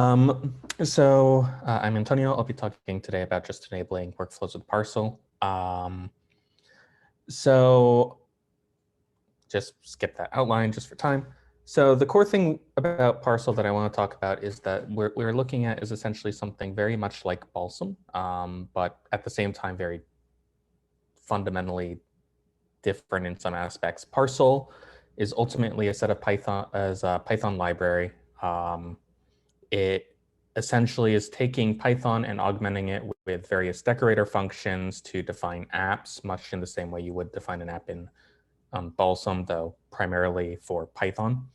I'm Antonio. I'll be talking today about just enabling workflows with Parsl. So just skip that outline just for time. So the core thing about Parsl that I want to talk about is that we're looking at is essentially something very much like Balsam, but at the same time very fundamentally different in some aspects. Parsl is ultimately a set of Python library. It essentially is taking Python and augmenting it with various decorator functions to define apps, much in the same way you would define an app in Balsam, though primarily for Python.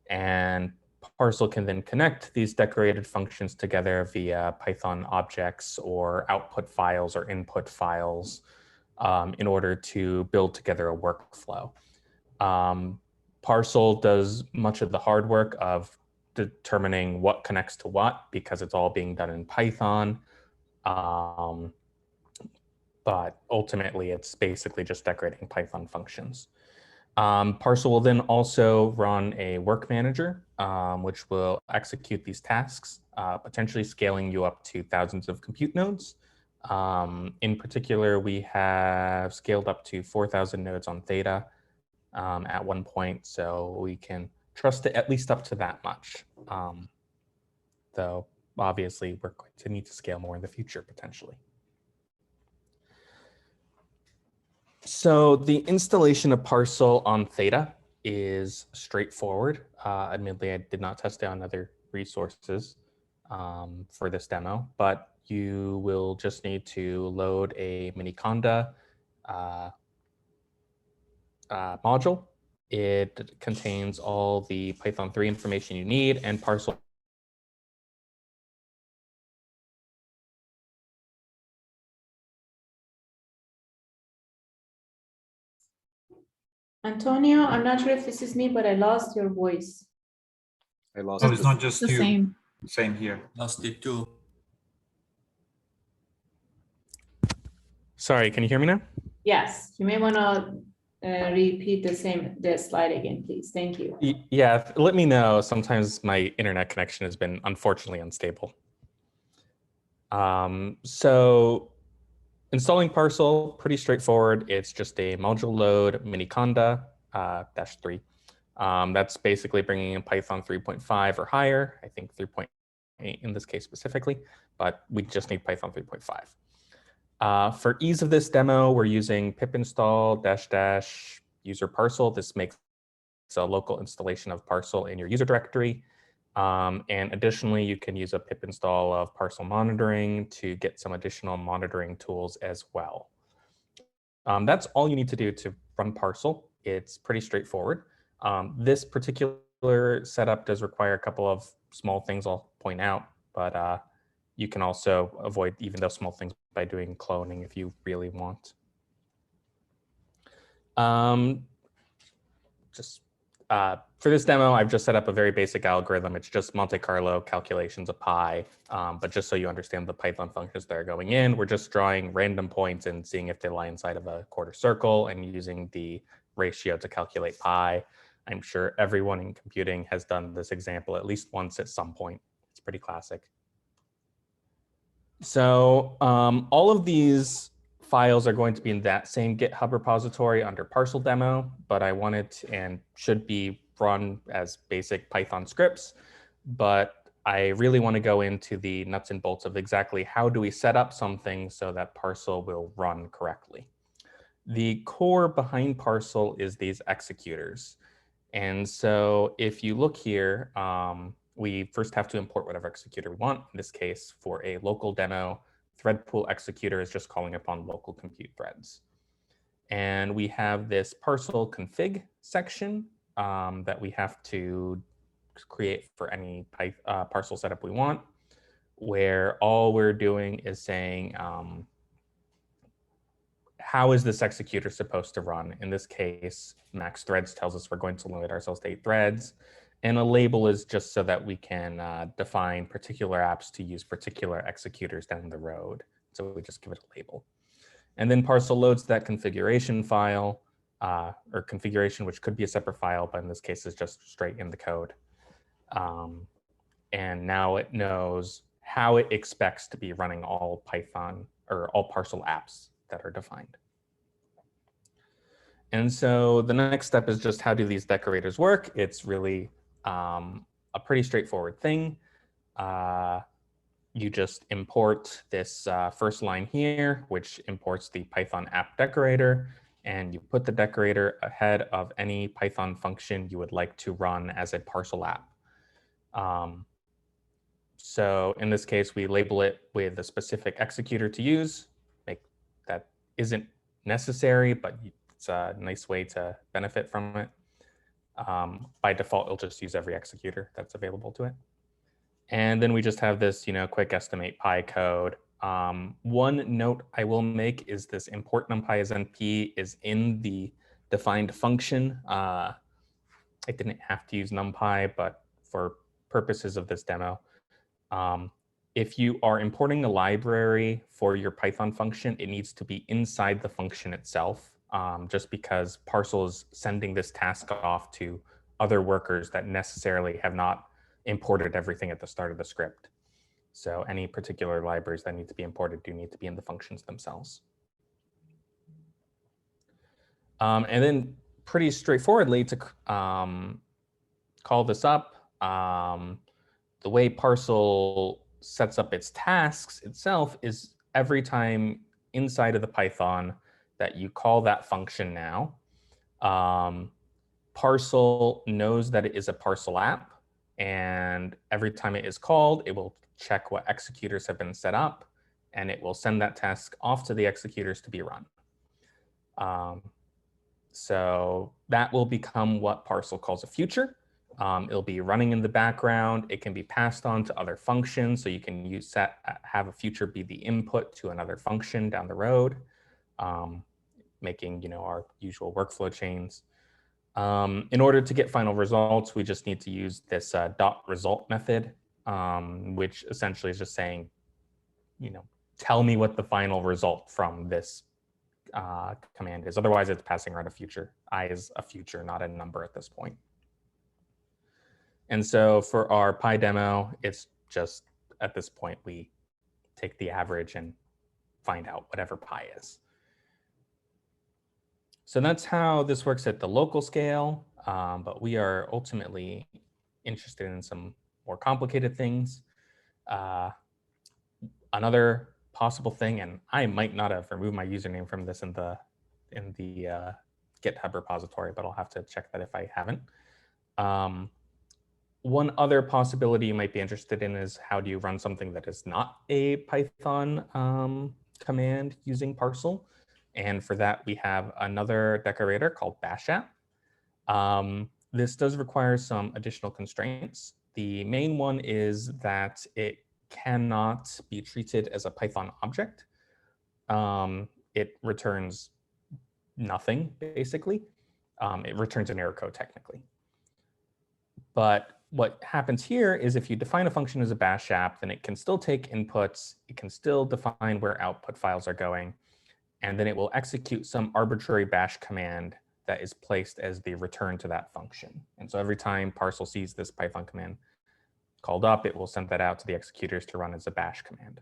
And Parsl can then connect these decorated functions together via Python objects or output files or input files in order to build together a workflow. Parsl does much of the hard work of determining what connects to what because it's all being done in Python. But ultimately, it's basically just decorating Python functions. Parsl will then also run a work manager, which will execute these tasks, potentially scaling you up to thousands of compute nodes. In particular, we have scaled up to 4,000 nodes on Theta at one point, so we can trust it at least up to that much. Though obviously we're going to need to scale more in the future potentially. So the installation of Parsl on Theta is straightforward. Admittedly, I did not test it on other resources for this demo, but you will just need to load a Miniconda module. It contains all the Python 3 information you need, and Parsl Antonio, I'm not sure if this is me, but I lost your voice. I lost No, it's not just the you. same. Same here. Lost it too. Sorry, can you hear me now? Yes, you may want to repeat the slide again, please. Thank you. Yeah, let me know. Sometimes my internet connection has been unfortunately unstable. So installing Parsl, pretty straightforward. It's just a module load Miniconda -3. That's basically bringing in Python 3.5 or higher. I think 3.8 in this case specifically, but we just need Python 3.5. For ease of this demo, we're using pip install -- user Parsl. This makes a local installation of Parsl in your user directory. And additionally, you can use a pip install of Parsl Monitoring to get some additional monitoring tools as well. That's all you need to do to run Parsl. It's pretty straightforward. This particular setup does require a couple of small things I'll point out, but you can also avoid even those small things by doing cloning if you really want. For this demo, I've just set up a very basic algorithm. It's just Monte Carlo calculations of pi, but just so you understand the Python functions that are going in, we're just drawing random points and seeing if they lie inside of a quarter circle and using the ratio to calculate pi. I'm sure everyone in computing has done this example at least once at some point. It's pretty classic. So all of these files are going to be in that same GitHub repository under Parsl demo, but I wanted to, and should be run as basic Python scripts, but I really want to go into the nuts and bolts of exactly how do we set up something so that Parsl will run correctly. The core behind Parsl is these executors. And so if you look here, we first have to import whatever executor we want. In this case, for a local demo, thread pool executor is just calling upon local compute threads. And we have this Parsl config section that we have to create for any Parsl setup we want, where all we're doing is saying, how is this executor supposed to run? In this case, max threads tells us we're going to limit ourselves to 8 threads. And a label is just so that we can define particular apps to use particular executors down the road. So we just give it a label. And then Parsl loads that configuration file or configuration, which could be a separate file, but in this case is just straight in the code. And now it knows how it expects to be running all Python or all Parsl apps that are defined. And so the next step is just how do these decorators work? It's really a pretty straightforward thing. You just import this first line here, which imports the Python app decorator, and you put the decorator ahead of any Python function you would like to run as a Parsl app. So in this case, we label it with a specific executor to use. That isn't necessary, but it's a nice way to benefit from it. By default, it'll just use every executor that's available to it. And then we just have this, quick estimate pi code. One note I will make is this import numpy as np is in the defined function. I didn't have to use numpy, but for purposes of this demo, if you are importing a library for your Python function, it needs to be inside the function itself, just because Parsl is sending this task off to other workers that necessarily have not imported everything at the start of the script. So any particular libraries that need to be imported do need to be in the functions themselves. And then pretty straightforwardly to call this up, the way Parsl sets up its tasks itself is every time inside of the Python that you call that function now, Parsl knows that it is a Parsl app, and every time it is called, it will check what executors have been set up, and it will send that task off to the executors to be run. So that will become what Parsl calls a future. It'll be running in the background. It can be passed on to other functions. So you can have a future be the input to another function down the road, making our usual workflow chains. In order to get final results, we just need to use this .result method, which essentially is just saying, tell me what the final result from this command is. Otherwise, it's passing around a future. I is a future, not a number at this point. And so for our pi demo, it's just at this point, we take the average and find out whatever pi is. So that's how this works at the local scale, but we are ultimately interested in some more complicated things. Another possible thing, and I might not have removed my username from this in the GitHub repository, but I'll have to check that if I haven't. One other possibility you might be interested in is how do you run something that is not a Python command using Parsl? And for that, we have another decorator called bash app. This does require some additional constraints. The main one is that it cannot be treated as a Python object. It returns nothing, basically. It returns an error code, technically. But what happens here is if you define a function as a bash app, then it can still take inputs. It can still define where output files are going. And then it will execute some arbitrary bash command that is placed as the return to that function. And so every time Parsl sees this Python command called up, it will send that out to the executors to run as a bash command.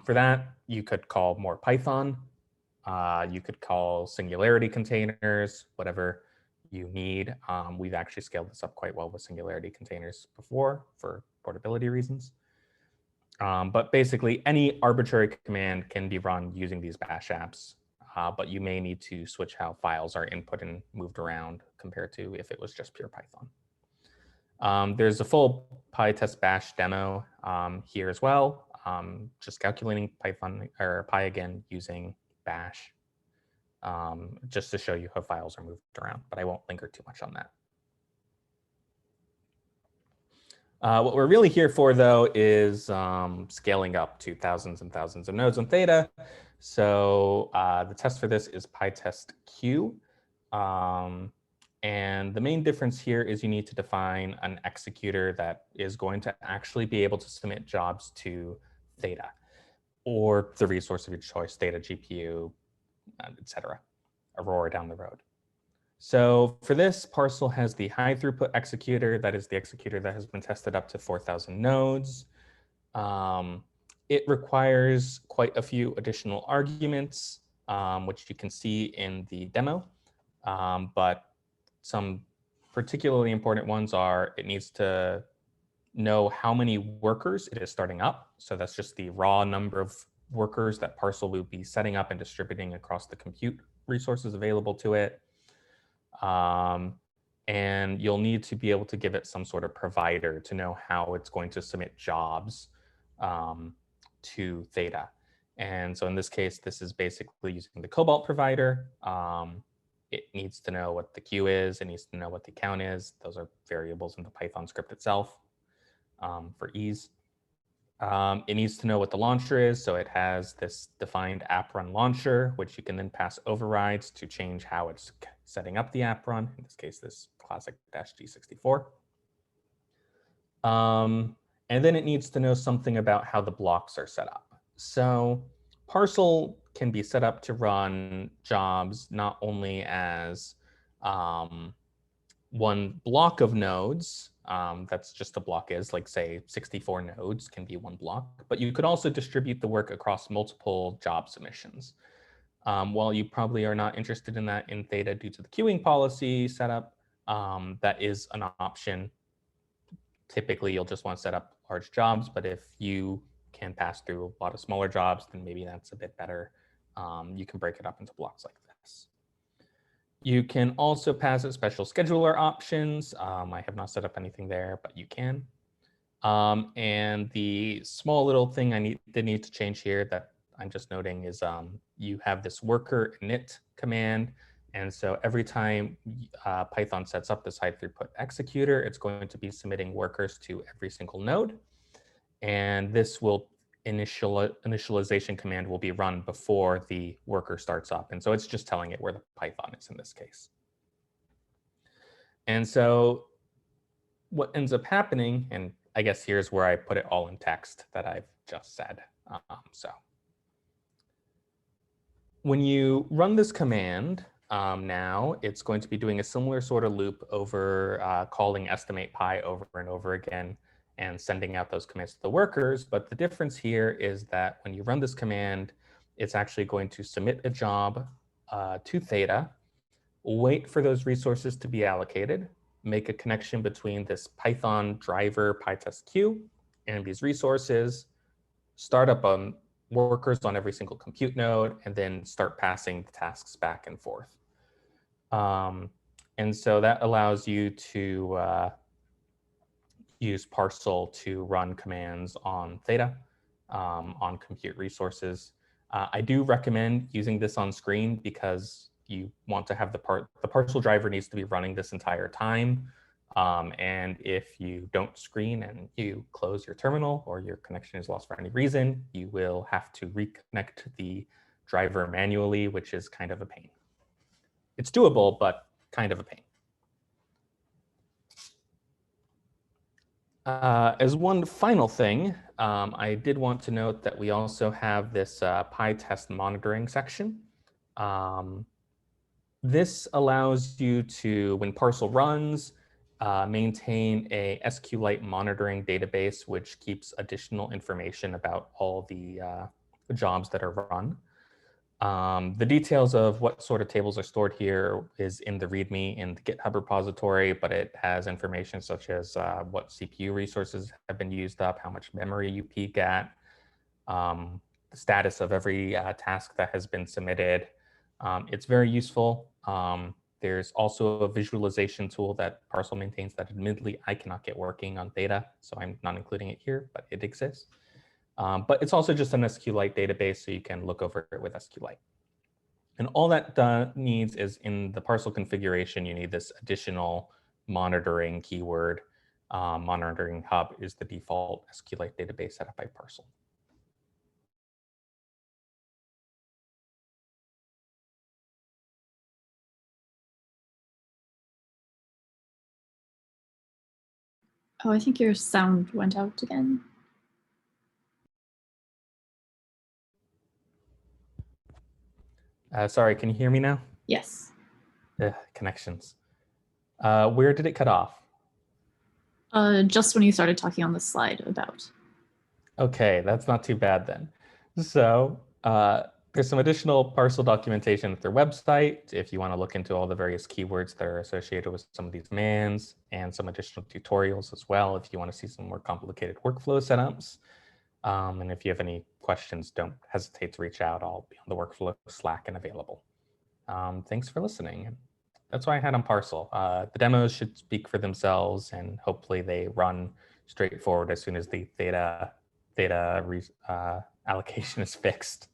For that, you could call more Python. You could call singularity containers, whatever you need. We've actually scaled this up quite well with singularity containers before for portability reasons. But basically, any arbitrary command can be run using these bash apps, but you may need to switch how files are input and moved around compared to if it was just pure Python. There's a full PyTest bash demo here as well, just calculating Python or Pi again using bash, just to show you how files are moved around, but I won't linger too much on that. What we're really here for, though, is scaling up to thousands and thousands of nodes on Theta. So the test for this is PyTest Q. And the main difference here is you need to define an executor that is going to actually be able to submit jobs to Theta or the resource of your choice, Theta GPU, etc., Aurora down the road. So for this, Parsl has the high throughput executor. That is the executor that has been tested up to 4,000 nodes. It requires quite a few additional arguments, which you can see in the demo. But some particularly important ones are it needs to know how many workers it is starting up. So that's just the raw number of workers that Parsl will be setting up and distributing across the compute resources available to it. And you'll need to be able to give it some sort of provider to know how it's going to submit jobs to Theta. And so in this case, this is basically using the Cobalt provider. It needs to know what the queue is. It needs to know what the count is. Those are variables in the Python script itself for ease. It needs to know what the launcher is. So it has this defined app run launcher, which you can then pass overrides to change how it's setting up the app run. In this case, this classic -G64. And then it needs to know something about how the blocks are set up. So Parsl can be set up to run jobs not only as one block of nodes, that's just a block is, like say 64 nodes can be one block, but you could also distribute the work across multiple job submissions. While you probably are not interested in that in Theta due to the queuing policy setup, that is an option. Typically, you'll just want to set up large jobs, but if you can pass through a lot of smaller jobs, then maybe that's a bit better. You can break it up into blocks like this. You can also pass it special scheduler options. I have not set up anything there, but you can. And the small little thing I need to change here that I'm just noting is you have this worker init command. And so every time Python sets up this high throughput executor, it's going to be submitting workers to every single node. And this initialization command will be run before the worker starts up. And so it's just telling it where the Python is in this case. And so what ends up happening, and I guess here's where I put it all in text that I've just said. So when you run this command, now it's going to be doing a similar sort of loop over calling estimate pi over and over again and sending out those commands to the workers. But the difference here is that when you run this command, it's actually going to submit a job to Theta, wait for those resources to be allocated, make a connection between this Python driver PyTest queue and these resources, start up on workers on every single compute node, and then start passing the tasks back and forth. And so that allows you to use Parsl to run commands on Theta, on compute resources. I do recommend using this on screen because you want to have the Parsl driver needs to be running this entire time. And if you don't screen and you close your terminal or your connection is lost for any reason, you will have to reconnect the driver manually, which is kind of a pain. It's doable, but kind of a pain. As one final thing, I did want to note that we also have this PyTest monitoring section. This allows you to, when Parsl runs, maintain a SQLite monitoring database, which keeps additional information about all the jobs that are run. The details of what sort of tables are stored here is in the README in the GitHub repository, but it has information such as what CPU resources have been used up, how much memory you peak at, the status of every task that has been submitted. It's very useful. There's also a visualization tool that Parsl maintains that admittedly I cannot get working on Theta, so I'm not including it here, but it exists. But it's also just an SQLite database, so you can look over it with SQLite. And all that needs is in the Parsl configuration, you need this additional monitoring keyword. Monitoring hub is the default SQLite database set up by Parsl. Oh, I think your sound went out again. Sorry, can you hear me now? Yes. Connections. Where did it cut off? Just when you started talking on the slide about. Okay, that's not too bad then. So there's some additional Parsl documentation at their website if you want to look into all the various keywords that are associated with some of these commands, and some additional tutorials as well if you want to see some more complicated workflow setups. And if you have any questions, don't hesitate to reach out. I'll be on the workflow Slack and available. Thanks for listening. That's what I had on Parsl. The demos should speak for themselves, and hopefully they run straightforward as soon as the theta allocation is fixed.